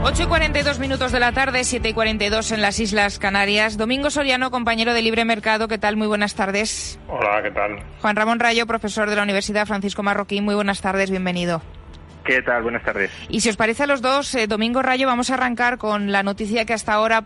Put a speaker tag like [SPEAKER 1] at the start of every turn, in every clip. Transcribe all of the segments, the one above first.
[SPEAKER 1] 8:42 de la tarde, 7:42 en las Islas Canarias. Domingo Soriano, compañero de Libre Mercado, ¿qué tal? Muy buenas tardes.
[SPEAKER 2] Hola, ¿qué tal?
[SPEAKER 1] Juan Ramón Rayo, profesor de la Universidad Francisco Marroquín, muy buenas tardes, bienvenido.
[SPEAKER 2] ¿Qué tal? Buenas tardes.
[SPEAKER 1] Y si os parece a los dos, Domingo Rayo, vamos a arrancar con la noticia que hasta ahora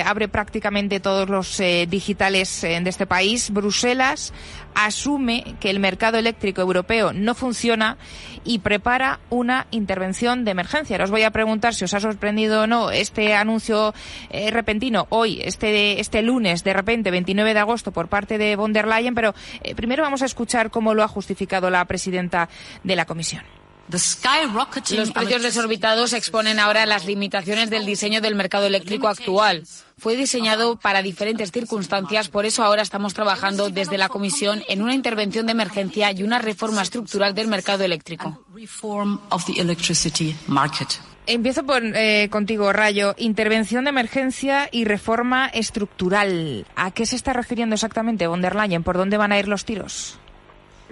[SPEAKER 1] abre prácticamente todos los digitales de este país. Bruselas asume que el mercado eléctrico europeo no funciona y prepara una intervención de emergencia. Ahora os voy a preguntar si os ha sorprendido o no este anuncio repentino hoy, este lunes, de repente, 29 de agosto, por parte de von der Leyen, pero primero vamos a escuchar cómo lo ha justificado la presidenta de la Comisión.
[SPEAKER 3] Los precios desorbitados exponen ahora las limitaciones del diseño del mercado eléctrico actual. Fue diseñado para diferentes circunstancias, por eso ahora estamos trabajando desde la Comisión en una intervención de emergencia y una reforma estructural del mercado eléctrico.
[SPEAKER 1] Empiezo contigo, Rayo. Intervención de emergencia y reforma estructural. ¿A qué se está refiriendo exactamente von der Leyen? ¿Por dónde van a ir los tiros?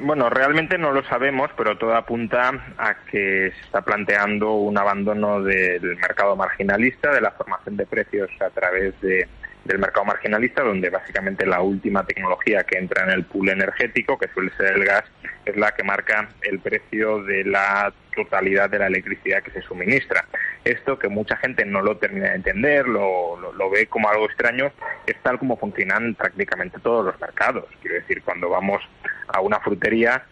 [SPEAKER 2] Bueno, realmente no lo sabemos, pero todo apunta a que se está planteando un abandono del mercado marginalista, de la formación de precios a través del mercado marginalista, donde básicamente la última tecnología que entra en el pool energético, que suele ser el gas, es la que marca el precio de la totalidad de la electricidad que se suministra. Esto, que mucha gente no lo termina de entender, lo ve como algo extraño, es tal como funcionan prácticamente todos los mercados. Quiero decir, cuando vamos a una frutería,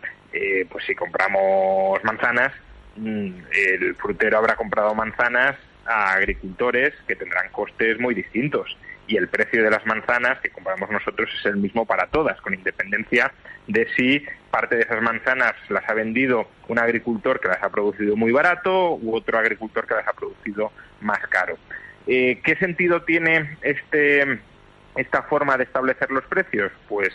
[SPEAKER 2] pues si compramos manzanas, el frutero habrá comprado manzanas a agricultores que tendrán costes muy distintos, y el precio de las manzanas que compramos nosotros es el mismo para todas, con independencia de si parte de esas manzanas las ha vendido un agricultor que las ha producido muy barato u otro agricultor que las ha producido más caro. ¿Qué sentido tiene esta forma de establecer los precios? Pues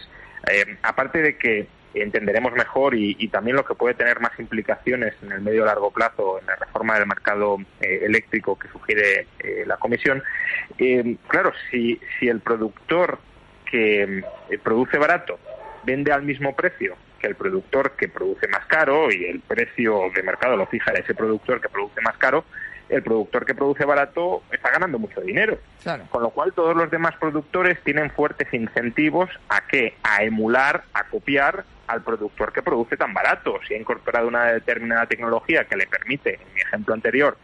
[SPEAKER 2] aparte de que entenderemos mejor y también lo que puede tener más implicaciones en el medio o largo plazo en la reforma del mercado eléctrico que sugiere la Comisión, claro, si el productor que produce barato vende al mismo precio que el productor que produce más caro, y el precio de mercado lo fija ese productor que produce más caro, el productor que produce barato está ganando mucho dinero. Claro. Con lo cual todos los demás productores tienen fuertes incentivos a emular, a copiar al productor que produce tan barato. Si ha incorporado una determinada tecnología que le permite, en mi ejemplo anterior,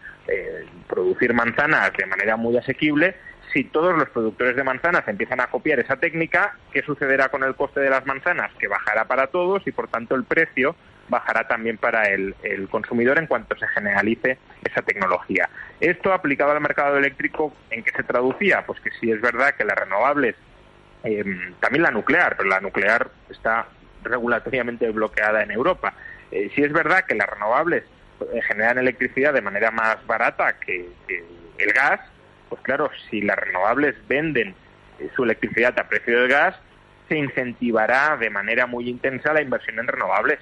[SPEAKER 2] producir manzanas de manera muy asequible, si todos los productores de manzanas empiezan a copiar esa técnica, ¿qué sucederá con el coste de las manzanas? Que bajará para todos y, por tanto, el precio bajará también para el consumidor en cuanto se generalice esa tecnología. Esto aplicado al mercado eléctrico, ¿en qué se traducía? Pues que sí es verdad que las renovables, también la nuclear, pero la nuclear está regulatoriamente bloqueada en Europa. Sí es verdad que las renovables generan electricidad de manera más barata que el gas. Pues claro, si las renovables venden su electricidad a precio del gas, se incentivará de manera muy intensa la inversión en renovables.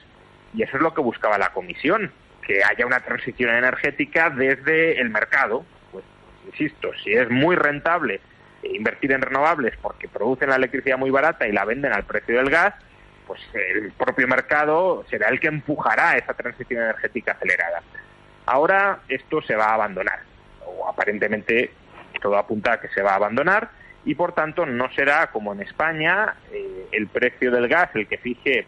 [SPEAKER 2] Y eso es lo que buscaba la Comisión, que haya una transición energética desde el mercado. Pues, insisto, si es muy rentable invertir en renovables porque producen la electricidad muy barata y la venden al precio del gas, pues el propio mercado será el que empujará esa transición energética acelerada. Ahora esto se va a abandonar, o aparentemente todo apunta a que se va a abandonar, y por tanto no será como en España el precio del gas el que fije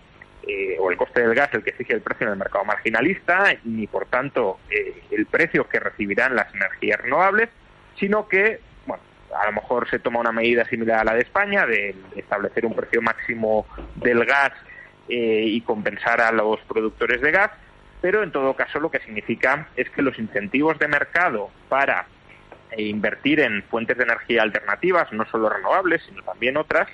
[SPEAKER 2] o el coste del gas el que fije el precio en el mercado marginalista, ni por tanto el precio que recibirán las energías renovables, sino que, bueno, a lo mejor se toma una medida similar a la de España, de establecer un precio máximo del gas y compensar a los productores de gas, pero en todo caso lo que significa es que los incentivos de mercado para invertir en fuentes de energía alternativas, no solo renovables, sino también otras,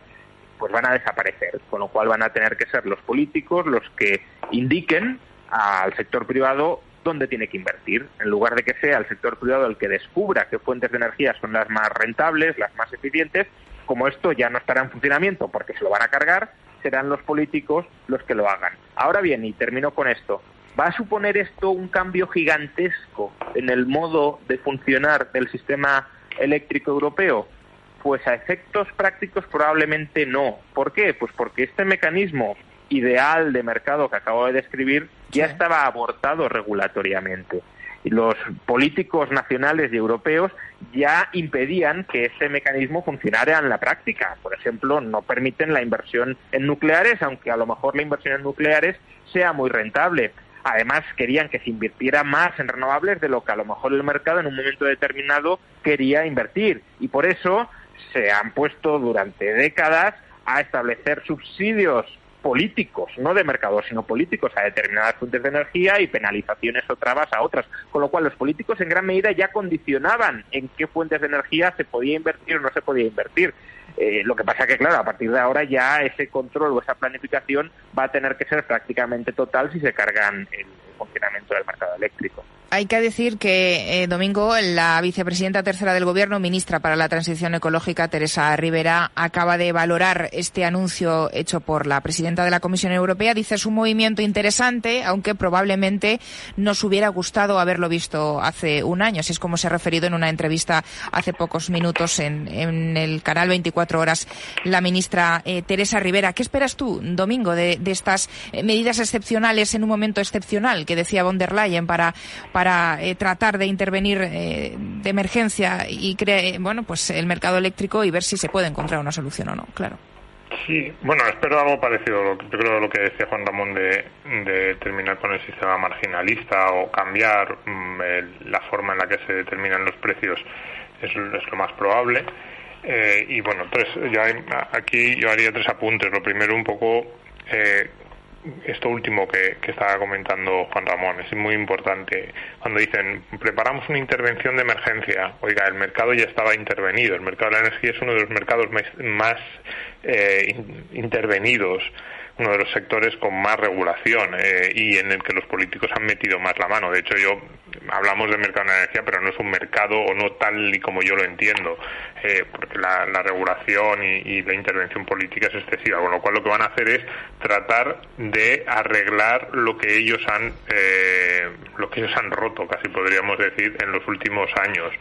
[SPEAKER 2] pues van a desaparecer, con lo cual van a tener que ser los políticos los que indiquen al sector privado dónde tiene que invertir, en lugar de que sea el sector privado el que descubra qué fuentes de energía son las más rentables, las más eficientes. Como esto ya no estará en funcionamiento porque se lo van a cargar, serán los políticos los que lo hagan. Ahora bien, y termino con esto, ¿va a suponer esto un cambio gigantesco en el modo de funcionar del sistema eléctrico europeo? Pues a efectos prácticos probablemente no. ¿Por qué? Pues porque este mecanismo ideal de mercado que acabo de describir ya estaba abortado regulatoriamente. los políticos nacionales y europeos ya impedían que ese mecanismo funcionara en la práctica. Por ejemplo, no permiten la inversión en nucleares, aunque a lo mejor la inversión en nucleares sea muy rentable. Además, querían que se invirtiera más en renovables de lo que a lo mejor el mercado en un momento determinado quería invertir. Y por eso se han puesto durante décadas a establecer subsidios políticos, no de mercado, sino políticos a determinadas fuentes de energía y penalizaciones o trabas a otras, con lo cual los políticos en gran medida ya condicionaban en qué fuentes de energía se podía invertir o no se podía invertir. Lo que pasa que, claro, a partir de ahora ya ese control o esa planificación va a tener que ser prácticamente total si se cargan el funcionamiento del mercado eléctrico.
[SPEAKER 1] Hay que decir que, Domingo, la vicepresidenta tercera del Gobierno, ministra para la Transición Ecológica, Teresa Rivera, acaba de valorar este anuncio hecho por la presidenta de la Comisión Europea. Dice, es un movimiento interesante, aunque probablemente nos hubiera gustado haberlo visto hace un año. Así es como se ha referido en una entrevista hace pocos minutos en el canal 24 Horas la ministra Teresa Rivera. ¿Qué esperas tú, Domingo, de estas medidas excepcionales en un momento excepcional que decía von der Leyen para tratar de intervenir de emergencia y pues el mercado eléctrico y ver si se puede encontrar una solución o no? Claro.
[SPEAKER 4] Sí, bueno, espero algo parecido, yo creo, a lo que decía Juan Ramón de terminar con el sistema marginalista o cambiar la forma en la que se determinan los precios es lo más probable. Y bueno, aquí yo haría 3 apuntes. Lo primero, un poco esto último que estaba comentando Juan Ramón, es muy importante. Cuando dicen, preparamos una intervención de emergencia, oiga, el mercado ya estaba intervenido. El mercado de la energía es uno de los mercados más intervenidos, uno de los sectores con más regulación y en el que los políticos han metido más la mano. De hecho, hablamos de mercado de la energía, pero no es un mercado, o no tal y como yo lo entiendo, porque la regulación y la intervención política es excesiva, con lo cual lo que van a hacer es tratar de arreglar lo que ellos han roto, casi podríamos decir, en los últimos años.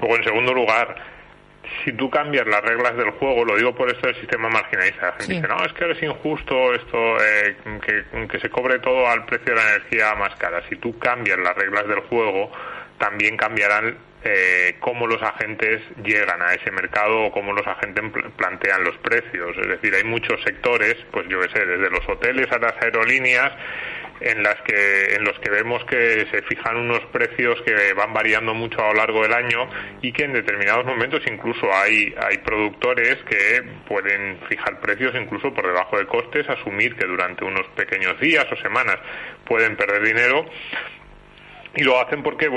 [SPEAKER 4] Luego, en segundo lugar, si tú cambias las reglas del juego, lo digo por esto del sistema marginalista, la gente dice, no, es que ahora es injusto esto, que se cobre todo al precio de la energía más cara. Si tú cambias las reglas del juego, también cambiarán cómo los agentes llegan a ese mercado o cómo los agentes plantean los precios. Es decir, hay muchos sectores, pues yo qué sé, desde los hoteles a las aerolíneas, en los que vemos que se fijan unos precios que van variando mucho a lo largo del año y que en determinados momentos incluso hay productores que pueden fijar precios incluso por debajo de costes, asumir que durante unos pequeños días o semanas pueden perder dinero. Y lo hacen porque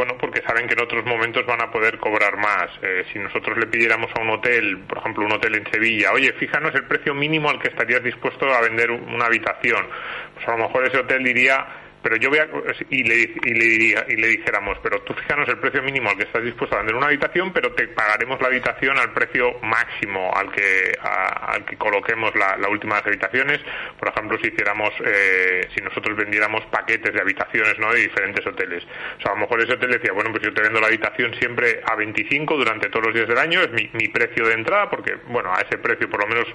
[SPEAKER 4] saben que en otros momentos van a poder cobrar más. Si nosotros le pidiéramos a un hotel, por ejemplo un hotel en Sevilla, oye, fíjanos el precio mínimo al que estarías dispuesto a vender una habitación, pues a lo mejor ese hotel diría, pero yo voy a, y le dijéramos, pero tú fíjanos el precio mínimo al que estás dispuesto a vender una habitación, pero te pagaremos la habitación al precio máximo al que coloquemos la última de las habitaciones. Por ejemplo, si nosotros vendiéramos paquetes de habitaciones, ¿no?, de diferentes hoteles. O sea, a lo mejor ese hotel decía, bueno, pues yo te vendo la habitación siempre a 25 durante todos los días del año, es mi precio de entrada, porque, bueno, a ese precio por lo menos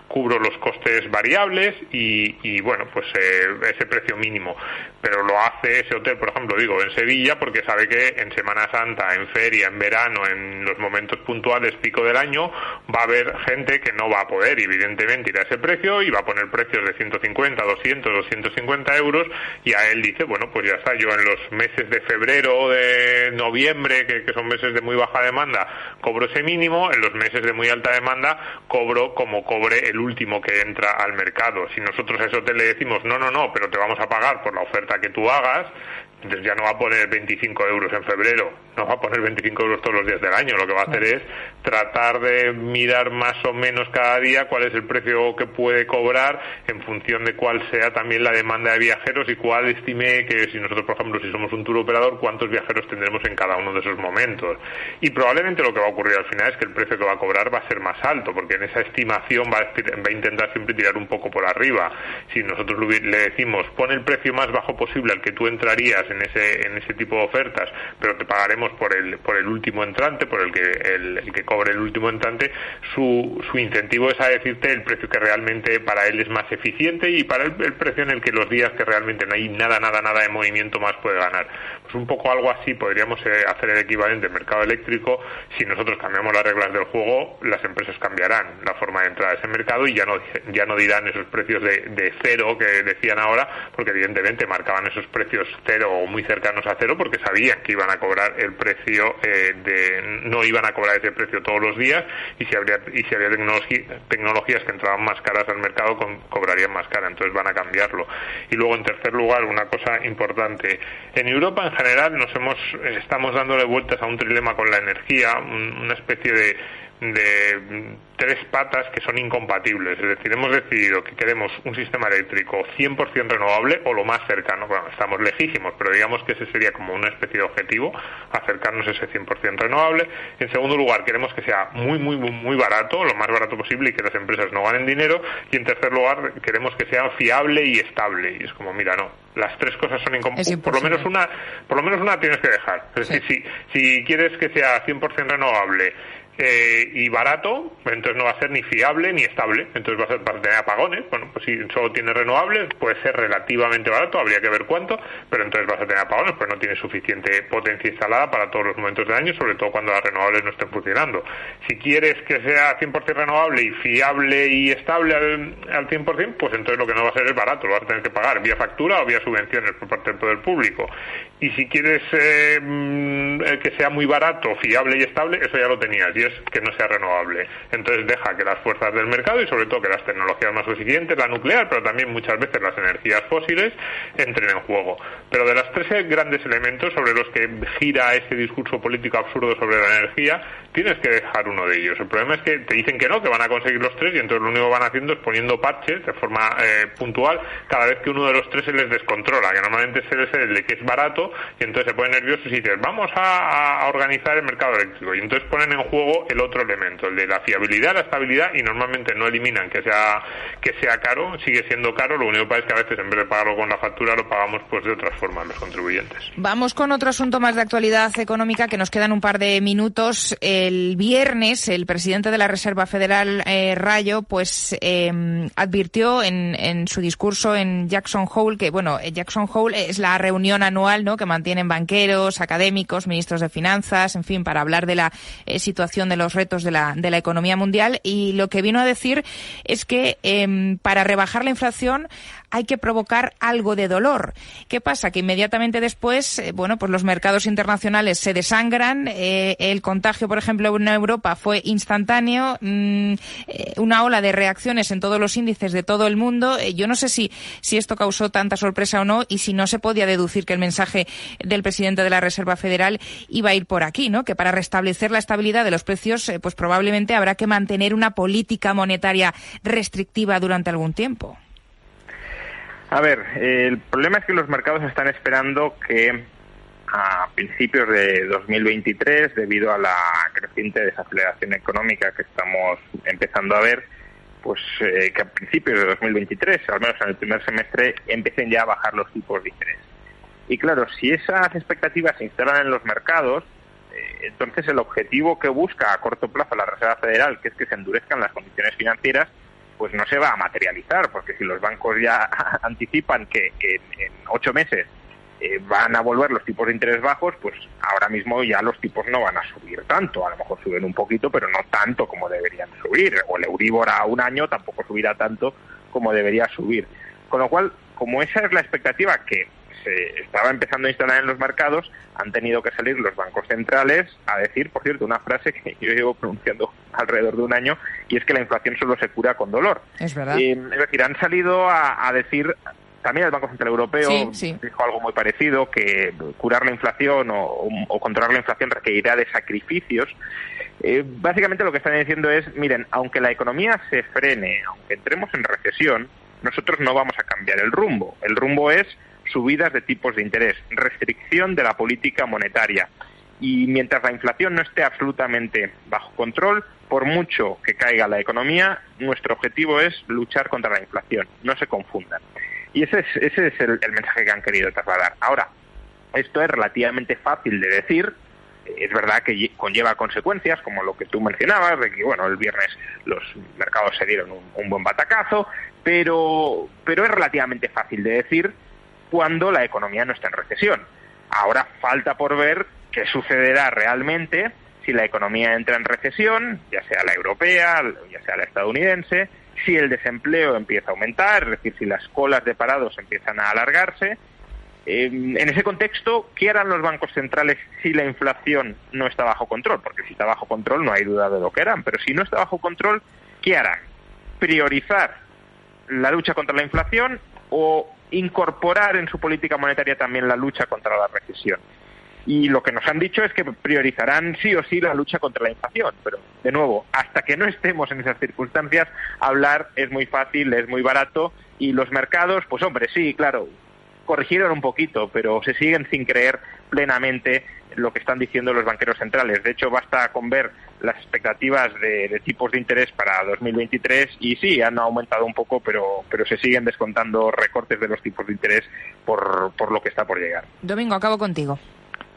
[SPEAKER 4] cubro los costes variables y bueno, pues ese precio mínimo. Pero lo hace ese hotel, por ejemplo, en Sevilla, porque sabe que en Semana Santa, en feria, en verano, en los momentos puntuales pico del año, va a haber gente que no va a poder, evidentemente, ir a ese precio y va a poner precios de 150, 200, 250 euros, y a él dice, bueno, pues ya está, yo en los meses de febrero o de noviembre, que son meses de muy baja demanda, cobro ese mínimo, en los meses de muy alta demanda cobro como cobre el último que entra al mercado. Si nosotros a ese hotel le decimos, no, pero te vamos a pagar por la oferta que tú hagas, entonces ya no va a poner 25 euros en febrero, no va a poner 25 euros todos los días del año. Lo que va a hacer es tratar de mirar más o menos cada día cuál es el precio que puede cobrar en función de cuál sea también la demanda de viajeros y cuál estime que, si nosotros, por ejemplo, si somos un tour operador, cuántos viajeros tendremos en cada uno de esos momentos. Y probablemente lo que va a ocurrir al final es que el precio que va a cobrar va a ser más alto, porque en esa estimación va a intentar siempre tirar un poco por arriba. Si nosotros le decimos, pon el precio más bajo posible al que tú entrarías en ese tipo de ofertas, pero te pagaremos por el último entrante, por el que cobre el último entrante. Su incentivo es a decirte el precio que realmente para él es más eficiente y para el precio en el que los días que realmente no hay nada de movimiento más puede ganar. Pues un poco algo así podríamos hacer el equivalente en mercado eléctrico. Si nosotros cambiamos las reglas del juego, las empresas cambiarán la forma de entrar a ese mercado y ya no dirán esos precios de cero que decían ahora, porque evidentemente marcaban esos precios cero o muy cercanos a cero porque sabían que iban a cobrar el precio no iban a cobrar ese precio todos los días, y si había tecnologías que entraban más caras al mercado cobrarían más cara, entonces van a cambiarlo. Y luego, en tercer lugar, una cosa importante, en Europa en general estamos dándole vueltas a un trilema con la energía, una especie de tres patas que son incompatibles. Es decir, hemos decidido que queremos un sistema eléctrico 100% renovable o lo más cercano. Bueno, estamos lejísimos, pero digamos que ese sería como una especie de objetivo, acercarnos a ese 100% renovable. En segundo lugar, queremos que sea muy, muy, muy barato, lo más barato posible, y que las empresas no ganen dinero. Y en tercer lugar, queremos que sea fiable y estable. Y es como, mira, no, las tres cosas son incompatibles. Por lo menos una tienes que dejar. Es decir, si quieres que sea 100% renovable y barato, entonces no va a ser ni fiable ni estable, entonces va a tener apagones. Bueno, pues si solo tiene renovables puede ser relativamente barato, habría que ver cuánto, pero entonces vas a tener apagones, pues no tiene suficiente potencia instalada para todos los momentos del año, sobre todo cuando las renovables no estén funcionando. Si quieres que sea 100% renovable y fiable y estable al 100%, pues entonces lo que no va a ser es barato, lo vas a tener que pagar vía factura o vía subvenciones por parte del poder público. Y si quieres que sea muy barato, fiable y estable, eso ya lo tenías, y es que no sea renovable. Entonces deja que las fuerzas del mercado y sobre todo que las tecnologías más eficientes, la nuclear, pero también muchas veces las energías fósiles, entren en juego. Pero de los tres grandes elementos sobre los que gira este discurso político absurdo sobre la energía, tienes que dejar uno de ellos. El problema es que te dicen que no, que van a conseguir los tres, y entonces lo único que van haciendo es poniendo parches de forma puntual cada vez que uno de los tres se les descontrola, que normalmente es el de que es barato, y entonces se ponen nerviosos y dicen, vamos a organizar el mercado eléctrico, y entonces ponen en juego el otro elemento, el de la fiabilidad, la estabilidad, y normalmente no eliminan que sea caro, sigue siendo caro, lo único que pasa es que a veces en vez de pagarlo con la factura lo pagamos pues de otras formas los contribuyentes.
[SPEAKER 1] Vamos con otro asunto más de actualidad económica, que nos quedan un par de minutos. El viernes el presidente de la Reserva Federal, Rayo, pues advirtió en su discurso en Jackson Hole que, bueno, Jackson Hole es la reunión anual, ¿no?, que mantienen banqueros, académicos, ministros de finanzas, en fin, para hablar de la situación de los retos de la economía mundial, y lo que vino a decir es que para rebajar la inflación hay que provocar algo de dolor. ¿Qué pasa? Que inmediatamente después, pues los mercados internacionales se desangran, el contagio, por ejemplo, en Europa fue instantáneo, una ola de reacciones en todos los índices de todo el mundo. Yo no sé si esto causó tanta sorpresa o no, y si no se podía deducir que el mensaje del presidente de la Reserva Federal iba a ir por aquí, ¿no?, que para restablecer la estabilidad de los precios, pues probablemente habrá que mantener una política monetaria restrictiva durante algún tiempo.
[SPEAKER 2] A ver, el problema es que los mercados están esperando que a principios de 2023, debido a la creciente desaceleración económica que estamos empezando a ver, pues que a principios de 2023, al menos en el primer semestre, empiecen ya a bajar los tipos de interés. Y claro, si esas expectativas se instalan en los mercados, entonces el objetivo que busca a corto plazo la Reserva Federal, que es que se endurezcan las condiciones financieras, pues no se va a materializar, porque si los bancos ya anticipan que en 8 meses van a volver los tipos de interés bajos, pues ahora mismo ya los tipos no van a subir tanto. A lo mejor suben un poquito, pero no tanto como deberían subir. O el Euribor a un año tampoco subirá tanto como debería subir. Con lo cual, como esa es la expectativa que se estaba empezando a instalar en los mercados, han tenido que salir los bancos centrales a decir, por cierto, una frase que yo llevo pronunciando alrededor de un año, y es que la inflación solo se cura con dolor.
[SPEAKER 1] Es verdad.
[SPEAKER 2] Es decir, han salido a decir, también el Banco Central Europeo dijo algo muy parecido, que curar la inflación o controlar la inflación requerirá de sacrificios. Básicamente lo que están diciendo es, miren, aunque la economía se frene, aunque entremos en recesión, nosotros no vamos a cambiar el rumbo. El rumbo es subidas de tipos de interés, restricción de la política monetaria. Y mientras la inflación no esté absolutamente bajo control, por mucho que caiga la economía, nuestro objetivo es luchar contra la inflación. No se confundan. Y ese es el mensaje que han querido trasladar. Ahora, Esto es relativamente fácil de decir. Es verdad que conlleva consecuencias, como lo que tú mencionabas, de que el viernes los mercados se dieron un buen batacazo, pero es relativamente fácil de decir cuando la economía no está en recesión. Ahora falta por ver qué sucederá realmente si la economía entra en recesión, ya sea la europea, ya sea la estadounidense, si el desempleo empieza a aumentar, es decir, si las colas de parados empiezan a alargarse. En ese contexto, ¿qué harán los bancos centrales si la inflación no está bajo control? Porque si está bajo control no hay duda de lo que harán, pero si no está bajo control, ¿qué harán? ¿Priorizar la lucha contra la inflación o incorporar en su política monetaria también la lucha contra la recesión? Y lo que nos han dicho es que priorizarán sí o sí la lucha contra la inflación, pero de nuevo, hasta que no estemos en esas circunstancias, hablar es muy fácil, es muy barato, y los mercados, pues hombre, sí, claro, corrigieron un poquito, pero se siguen sin creer plenamente lo que están diciendo los banqueros centrales. De hecho, basta con ver las expectativas de tipos de interés para 2023 y sí, han aumentado un poco, pero se siguen descontando recortes de los tipos de interés por lo que está por llegar.
[SPEAKER 1] Domingo, acabo contigo.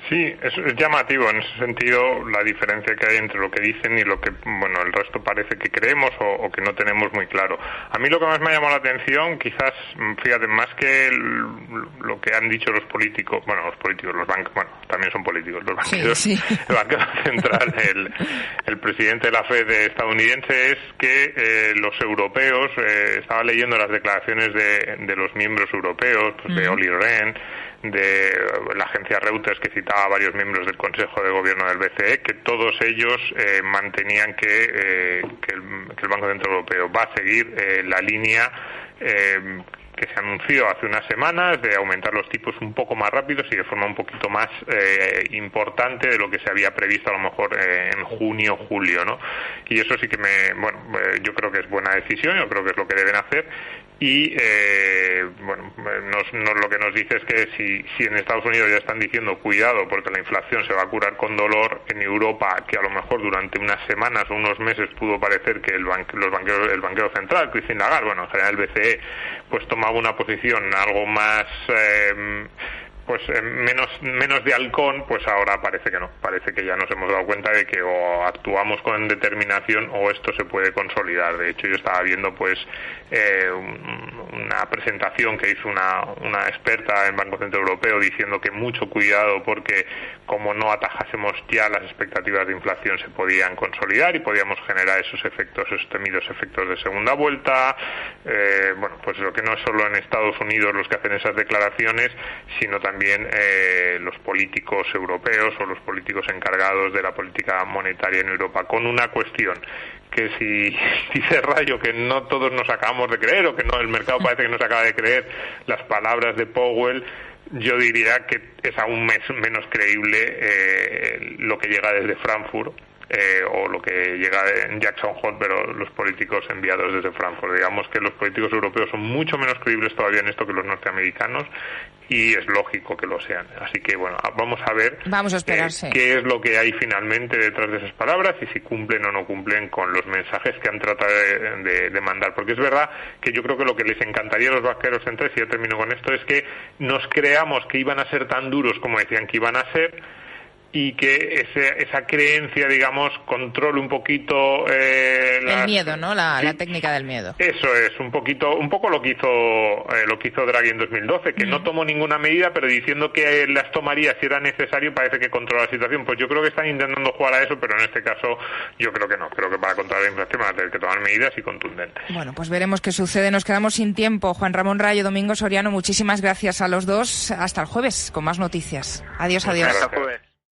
[SPEAKER 4] Sí, es llamativo en ese sentido la diferencia que hay entre lo que dicen y lo que el resto parece que creemos o que no tenemos muy claro. A mí lo que más me ha llamado la atención, quizás, fíjate, más que lo que han dicho los políticos, los bancos, también son políticos, los banqueros, sí. El banquero central, el presidente de la Fed estadounidense, es que los europeos, estaba leyendo las declaraciones de los miembros europeos, de Olli Rehn, de la agencia Reuters, que citaba a varios miembros del Consejo de Gobierno del BCE, que todos ellos mantenían que el Banco Central Europeo va a seguir la línea que se anunció hace unas semanas de aumentar los tipos un poco más rápidos y de forma un poquito más importante de lo que se había previsto a lo mejor en junio o julio, ¿no? Y eso sí que yo creo que es buena decisión, yo creo que es lo que deben hacer. Y lo que nos dice es que si en Estados Unidos ya están diciendo cuidado porque la inflación se va a curar con dolor, en Europa, que a lo mejor durante unas semanas o unos meses pudo parecer que el banquero central, Christine Lagarde, en general el BCE, pues tomaba una posición algo más menos de halcón, pues ahora parece que no, parece que ya nos hemos dado cuenta de que o actuamos con determinación o esto se puede consolidar. De hecho, yo estaba viendo una presentación que hizo una experta en Banco Central Europeo diciendo que mucho cuidado porque como no atajásemos ya las expectativas de inflación se podían consolidar y podíamos generar esos temidos efectos de segunda vuelta. Pues lo que no es solo en Estados Unidos los que hacen esas declaraciones, sino también los políticos europeos o los políticos encargados de la política monetaria en Europa, con una cuestión que si dice Rayo que no todos nos acabamos de creer o que no, el mercado parece que no se acaba de creer las palabras de Powell, yo diría que es aún menos creíble lo que llega desde Frankfurt o lo que llega en Jackson Hole, pero los políticos enviados desde Frankfurt. Digamos que los políticos europeos son mucho menos creíbles todavía en esto que los norteamericanos y es lógico que lo sean. Así que vamos a ver qué es lo que hay finalmente detrás de esas palabras y si cumplen o no cumplen con los mensajes que han tratado de mandar. Porque es verdad que yo creo que lo que les encantaría a los banqueros centrales, y yo termino con esto, es que nos creamos que iban a ser tan duros como decían que iban a ser, y que esa creencia, digamos, controle un poquito
[SPEAKER 1] el miedo, ¿no? La técnica del miedo.
[SPEAKER 4] Eso es, un poco lo que hizo Draghi en 2012, que no tomó ninguna medida, pero diciendo que las tomaría si era necesario, parece que controla la situación. Pues yo creo que están intentando jugar a eso, pero en este caso yo creo que no. Creo que para controlar la inflación van a tener que tomar medidas y contundentes.
[SPEAKER 1] Bueno, pues veremos qué sucede. Nos quedamos sin tiempo. Juan Ramón Rayo, Domingo Soriano, muchísimas gracias a los dos. Hasta el jueves con más noticias. Adiós.
[SPEAKER 2] Hasta el jueves.